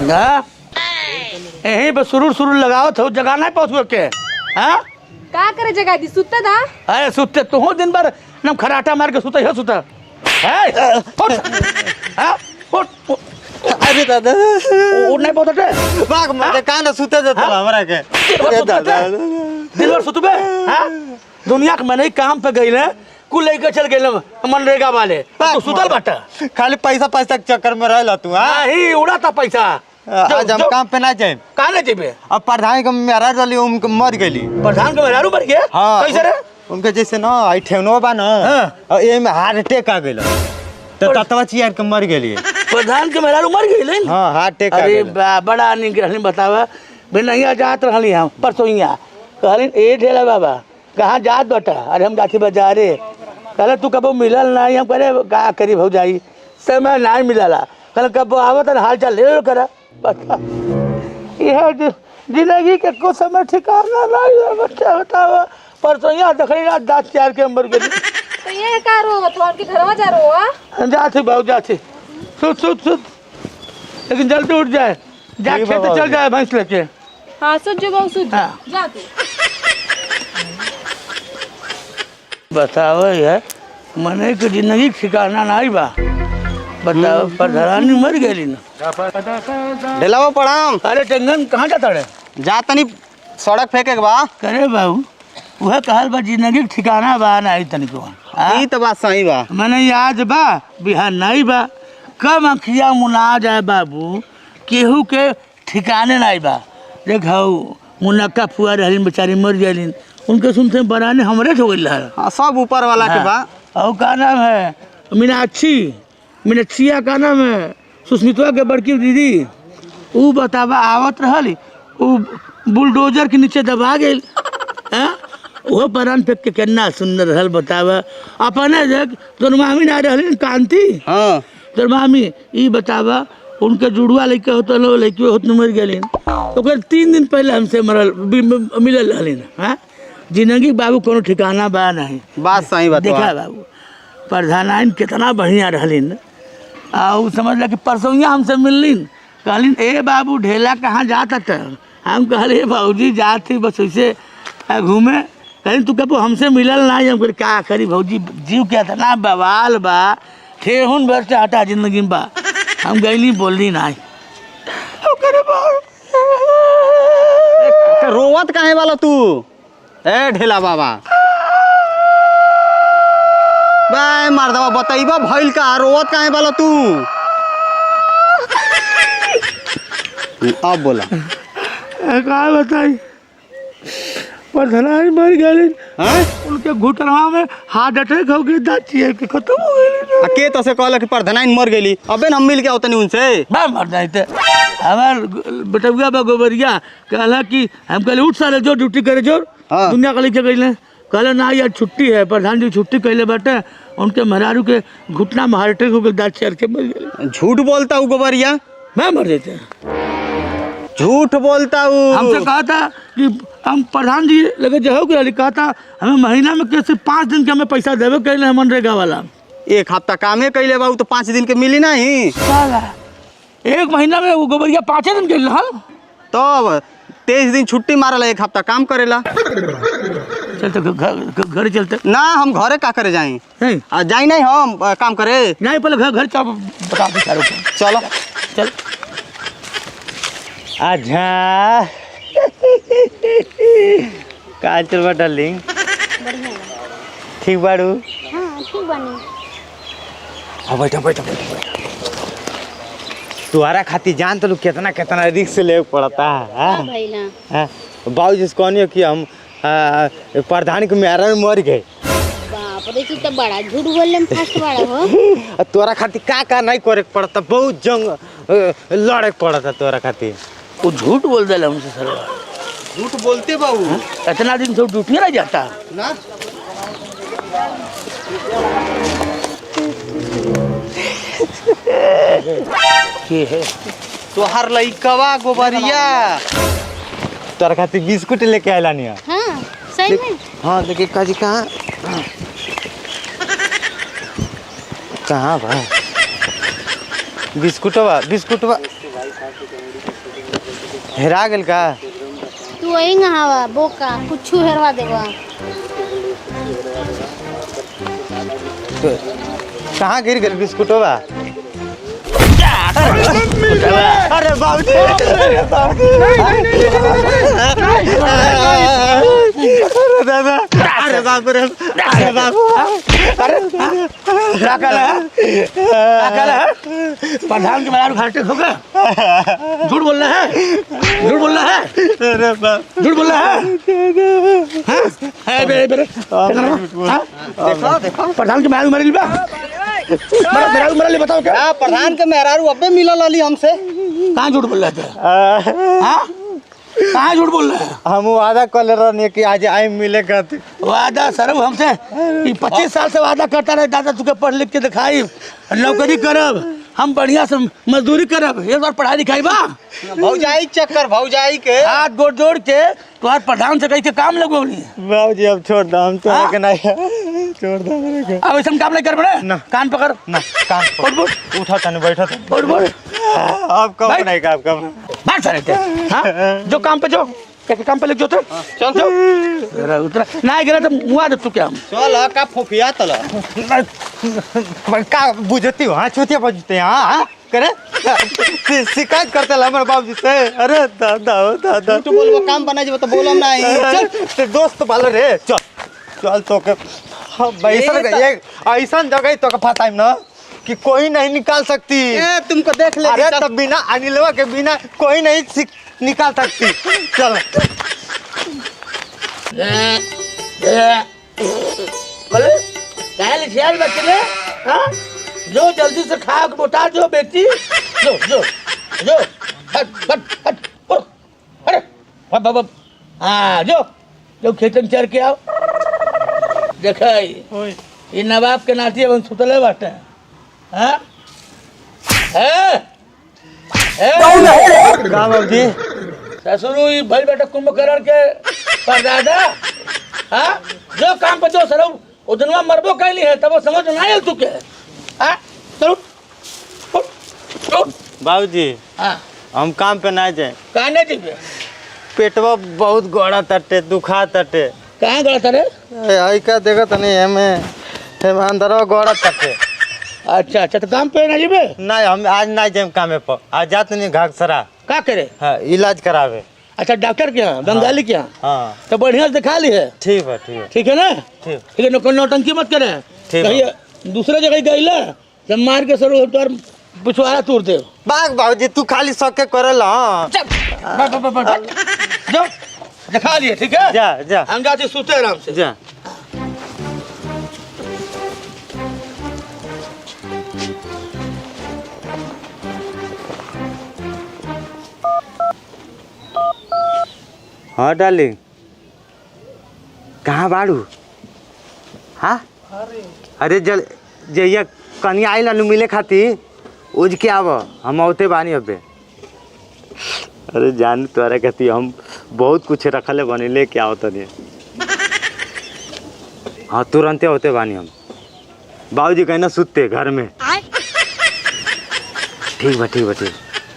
यहीं पे सुरुर लगाओ तो जगह नहीं पहुँचो के। हाँ का करे जगह दी सुत्ता था। अरे सुते तू हो दिन भर नम खराटा मार के सुता है सुता है। अरे दादा ओ नहीं पहुँचते बाग मत कान सुते देता हमरा के दिन भर सुतबे। हाँ दुनिया के मैंने काम पे गई ना कुल लेके चल गए मनरेगा वाले तो सुतल बाटा खाली पैसा पैसा के चक्कर में रहला तू। हां ही उड़ाता पैसा। आज हम काम पे ना जाए कहाँ नहीं जेबे। अब प्रधान के मेरा रली उनके मर गेली। प्रधान के मेहरारू मर गया। हाँ कैसे रे उनके जैसे ना आई ठेवनो बा ना ए में हार्ट अटैक आ गेल तो ततवा चियार के मर गेली। प्रधान के मेहरारू मर गई। हां हार्ट अटैक आ अरे गेल। बड़ा निक रहनी बतावा बिनैया जात रहली हम परसोइया कहली ए ढेला बाबा कहाँ जात बटा। अरे हम जाती बाजारे कहले तू कबो मिलल नहीं। हम कहले का करी भौजाई समय नहीं मिलला कहले कबो आवत हाल चाल ले करा बता। यह जिंदगी के को समय ठिकाना नहीं बच्चा बतावा परसोइया देखली रात दांत चार के मर गई। तो ये का रो तो उनके घर में जा रो जाती बहु जाती सुत सुत सुत लेकिन जल्दी उठ जाए जा खेत चल जाए भैंस लेके। हाँ सुत जो बहु सुत हाँ। जा तू बताओ यार मने के जिंदगी ठिकाना नहीं बा। बताओ प्रधानी मर गई ना। ढेलावा प्रणाम। अरे टेंगन कहाँ जाता रे जा तनी सड़क फेंके के बा। करे बाबू वह कहल बा जिंदगी ठिकाना बा नहीं तनिको। ई तो बात सही बा। मने आज बा बिहार नहीं बा कब अखिया मुना जाए बाबू केहू के ठिकाने नहीं बा। देखो मुनक्का फुआ रहलिन बेचारी मर गईलिन उनके सुनते बराने हमरे हो गई। हां सब ऊपर वाला के बा। और का नाम है मीनाक्षी मीनाक्षिया का नाम है सुष्मिता के बड़की दीदी वो बतावा आवत रहली वो बुलडोजर के नीचे दबा गई। वो परान फेंक के केना सुंदर रहल बतावा अपने देख तोर मामी ना रहली कांति। हां तोर मामी ई बतावा उनके जुड़वा लड़के होते लो लड़की होत मर गई तो 3 दिन पहले हमसे मिलल रहलिन। हाँ जिंदगी बाबू कोनो ठिकाना बा नहीं। बात सही बात देखा बाबू प्रधान कितना बढ़िया रहलिन और समझ ला कि परसोइया हमसे मिललिन कहलिन ए बाबू ढेला कहाँ जाता था। हम कहले भाजी जात थी बस वैसे घूमे कहलिन तू कबो हमसे मिलल नहीं। हम कहले क्या करी भौजी जीव क्या था ना बवाल बा ठेहुन भर से हटा जिंदगी में बा। हम गईली बोलनी नहीं रोवत काहे वाला तू ए ढेला बाबा बाय मर्दवा बताइबा भइल का रोवत काहे वाला तू। अब बोला का बताई प्रधान मर गए। उनके घुटनवा में हार्ट अटैक हो गई दांत चियर के खत्म हो गई। के तो से कहला कि प्रधान मर गेली अबे हम मिल के आवतनी उनसे बा मर जाए थे हमार बेटुआ बा गोबरिया कहला कि हम कहले उठ सारे जो ड्यूटी करे जो दुनिया का लिखे गई कहले ना यार छुट्टी है प्रधान जी छुट्टी कहले बाटे उनके मेहरारू के घुटना में हार्ट अटैक हो गई दांत चियर के मर गए। झूठ बोलता हूँ गोबरिया मैं मर जाते झूठ बोलता हूँ। हमसे कहा था कि हम प्रधान जी लगे जो कहा था हमें महीना में कैसे 5 दिन के हमें पैसा देवे कहले है मनरेगा वाला। 1 हफ्ता कामे कैले बाबू तो 5 दिन के मिली नहीं। 1 महीना में वो गोबरिया 5 दिन के तो 23 दिन छुट्टी मारला 1 हफ्ता काम करेला। चलते घर चलते ना हम घरे का करे जाई नहीं जाई नहीं हम काम करे नहीं पहले घर चल बता दे चलो चल। अच्छा का चल बा डार्लिंग ठीक बाड़ू। हां ठीक बानी। हाँ बैठा बैठा बैठा तुम्हारा खातिर जान तो कितना कितना रिस्क ले पड़ता है। बाबू जी कहनी कि हम प्रधान के मेहरा में मर गए। बाप रे तू तो बड़ा झूठ बोलले में फर्स्ट बड़ा हो। तोरा खातिर का नहीं करे पड़ता बहुत जंग लड़े पड़ता तोरा खातिर। वो झूठ बोल दे हमसे सर झूठ बोलते बाबू इतना दिन से ड्यूटी नहीं जाता ना। के है तोहर लइकवा गोबरिया तोरा खातिर बिस्कुट लेके आइला नहीं। हां सही में। हाँ देखिए काजी कहाँ कहाँ बा बिस्कुटवा बिस्कुटवा हेरा गेल का? तू वही हवा बोका कुछ हेरवा देबा। कहाँ गिर गेल बिस्कुटवा? अरे बाबूजी, अरे दादा, अरे बाबू रे, अरे बाबू, अरे क्या कल है प्रधान के मेहरारू घाटे हो गए। झूठ बोल रहा है, झूठ बोल रहा है, अरे बाबू, झूठ बोल रहा है बेरे देखो देखो प्रधान के मेहरारू मरे बा मेहरारू मरे बताओ क्या? प्रधान के मेहरारू अबे मिलल अली हमसे। कहाँ झूठ बोल रहे थे? हाँ कहाँ झूठ बोल रहे हैं? हम वादा कर ले रहे कि आज आई मिले कहते। वादा सरब हमसे 25 साल से वादा करता रहे दादा तुके पढ़ लिख के दिखाई नौकरी करब हम बढ़िया से मजदूरी करब एक बार पढ़ाई लिखाई बा भौजाई चक्कर भौजाई के हाथ गोड़ जोड़ के तुम्हार प्रधान से कही के काम लगवली। बाबूजी अब छोड़ दो, हम तो के नहीं छोड़ दो मेरे को। अब ऐसा काम नहीं कर बड़े ना। कान पकड़ ना काम उठ उठ उठा तने बैठो तने उठ उठ अब कब भाई। नहीं काम कब बात सारे थे हाँ जो काम पे जो क्या काम पे लग जो तो चल जो उतरा ना गिरा तो मुआ दे तू क्या हम चल का फोफिया तला का बुझती हो? हाँ चूतिया बजते हैं हाँ करे शिकायत करते ला हमारे बाबूजी से। अरे दादा हो दादा तू बोलबो काम बना जब तो बोलम नहीं। चल ते दोस्त बाल रे चल चल तो के ऐसा जगह तो के फसाइम ना कि कोई नहीं निकाल सकती। ए तुमको देख ले। अरे तब बिना अनिलवा के बिना कोई नहीं निकाल सकती। चल बोले कहले ख्याल बचले हाँ जो जल्दी से खा के मोटा जो बेटी जो जो जो हट हट हट उठ, अरे हट बाबा हाँ जो खेतन चर के आओ देखाई ये नवाब के नाती अब सुतले बाटे हाँ बाबूजी ससुरु भाई बेटा कुंभकर्ण के परदादा हाँ जो काम पर जो सर उदनवा मरबो कैली है तब वो समझ ना आयल तू के हाँ चलो बाबूजी हाँ हम काम पे ना जाए। कहने दीजिए पेटवा बहुत गोड़ा तटे दुखा तटे। कहाँ गया था रे? आई का देखा तो नहीं हमें अंदर गोड़ा तटे। अच्छा अच्छा तो काम पे ना जीबे नहीं हम आज ना जाए कामे पर आज जाते नहीं घाघसरा का करे हाँ इलाज करावे। अच्छा डॉक्टर के यहाँ बंगाली के यहाँ हाँ तो बढ़िया से दिखा ली है ठीक है ठीक है ठीक है ना ठीक ठीक है नौटंकी मत करे ठीक है। कहीं दूसरे जगह गई ला जब मार के सर तोर पिछवाड़ा तोड़ दे बाग बाबूजी तू खाली सके करल हाँ जो दिखा लिए ठीक है जा जा हम जाते सोते आराम से जा हाँ डार्लिंग कहाँ बाड़ू? हाँ अरे जल जइया कनी आई लालू मिले खाती उज के आव हम औते बानी अबे। अरे जान तोरा कहती हम बहुत कुछ रखले बनी लेके आओ तनी। हाँ तुरंते होते बानी हम। बाबूजी कहना सुते घर में। ठीक बा ठीक बा ठीक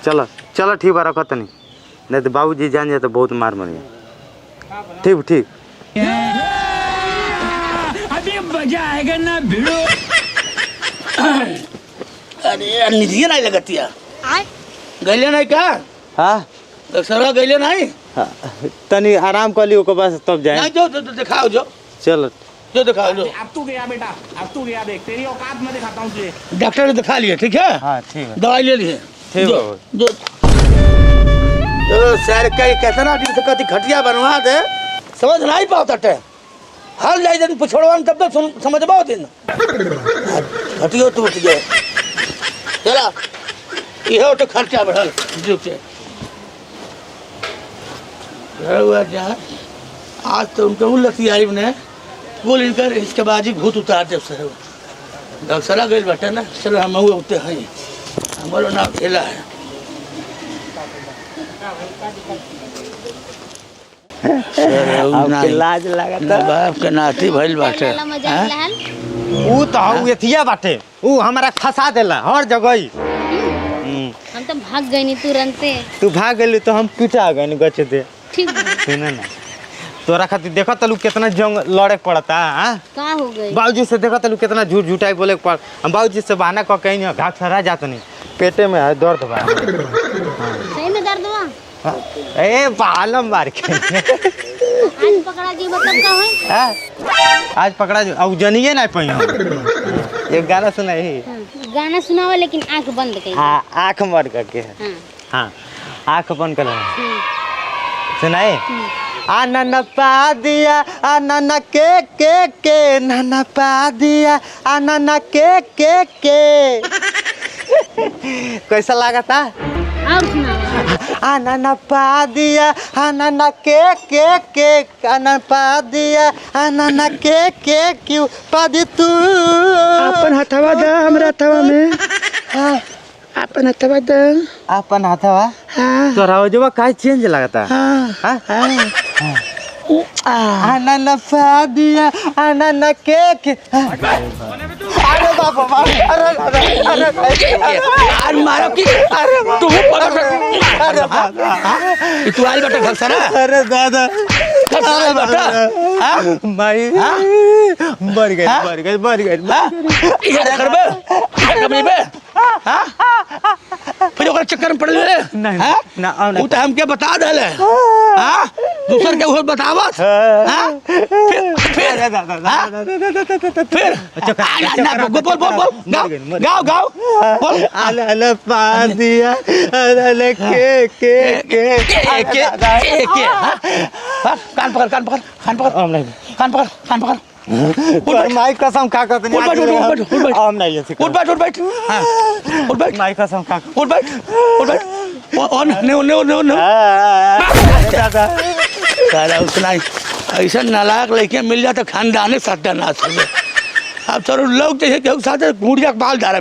चलो चलो ठीक बा रखो तनी नहीं तो बाबूजी जान जाए तो बहुत मार मरिए। ठीक ठीक अभी मजा आएगा ना भिड़ो। अरे निधिया नहीं लगती है गैले नहीं का हाँ सरवा गैले नहीं हाँ, तनी आराम कर लियो के पास तब जाए। नहीं जो दिखाओ जो चलो जो दिखाओ जो अब तू गया बेटा अब तू गया देख तेरी औकात में दिखाता हूँ तुझे। डॉक्टर ने दिखा लिए ठीक है हाँ ठीक है दवाई ले लिए ठीक जो है। जो सर का कितना दिन से कति खटिया बनवा दे समझ नहीं पाता टे हल जाए दिन पिछड़वा तब तक समझ पाओ दिन खटियो टूट गए चला ये तो खर्चा बढ़ल जुग से हुआ जहाँ आज तो उनके उल्लती आई ने बोल इनकर इसके बाजी भूत उतार दे सर दक्षरा गई बटे ना चलो हम उठते हैं हमारो नाम खेला है आपके लाज लगा बाप के नाती भइल बाटे वाला मजाक लहल ऊ तो हऊ एथिया बाटे ऊ हमारा फंसा देला हर जगह हम तो भाग गए नहीं तुरंते। तू भाग गई तो हम पीछा गए गचे थे ठीक बा। सुना ना तोरा खातिर देखा तलू कितना जंग लड़े पड़ता हाँ का हो गई? बाबूजी से देखा तलू कितना झूठ झूठाई बोले पड़ हम बाबूजी से बहाना कह कहीं नहीं घाट सरा जात नहीं पेटे में है दर्द बा सही में दर्द हुआ? ए बालम मार के आज पकड़ा जी मतलब का है? हाँ? आज पकड़ा जो अब जनिए ना पही एक गाना सुनाई गाना सुनावा लेकिन आंख बंद कर। हाँ आँख मर करके हाँ। हाँ आँख बंद कर सुनाए आनन पा दिया आनन के नन पा दिया आनन के कैसा लगा था और सुनावा। आनन पा दिया आनन के आनन पा दिया आनन के क्यों पा दी तू अपन हथवा द हमरा हथवा में। हाँ अपन हथवा द। अपन हथवा हाँ तोरा वजवा काहे चेंज लगता हाँ हाँ हाँ। आनन पा दिया आनन के अरे बाबा अरे आज मारो की तू अरे बाबा तू आई बेटा घर सारा अरे दादा घर बेटा हाँ माई मर गई ये करबे करबे बे हाँ फिर ओकर चक्कर में पड़ल रे नहीं हाँ ना आओ ना उ त हमके बता देले हाँ दूसर के वो बतावत हाँ फिर गाओ गाओ बोल अल पा दिया अल के कान पकड़ कान पकड़ पर माई कसम खा कर उठ हम नहीं ऐसे बैठ हाँ उठ बैठ माई कसम खा उठ बैठ ऑन नो दादा सारा उतना ऐसा नालायक लड़कियां मिल जाए तो खानदान सत्यानाश हो गए अब सर लोग जैसे साथ घूट जा बाल डाला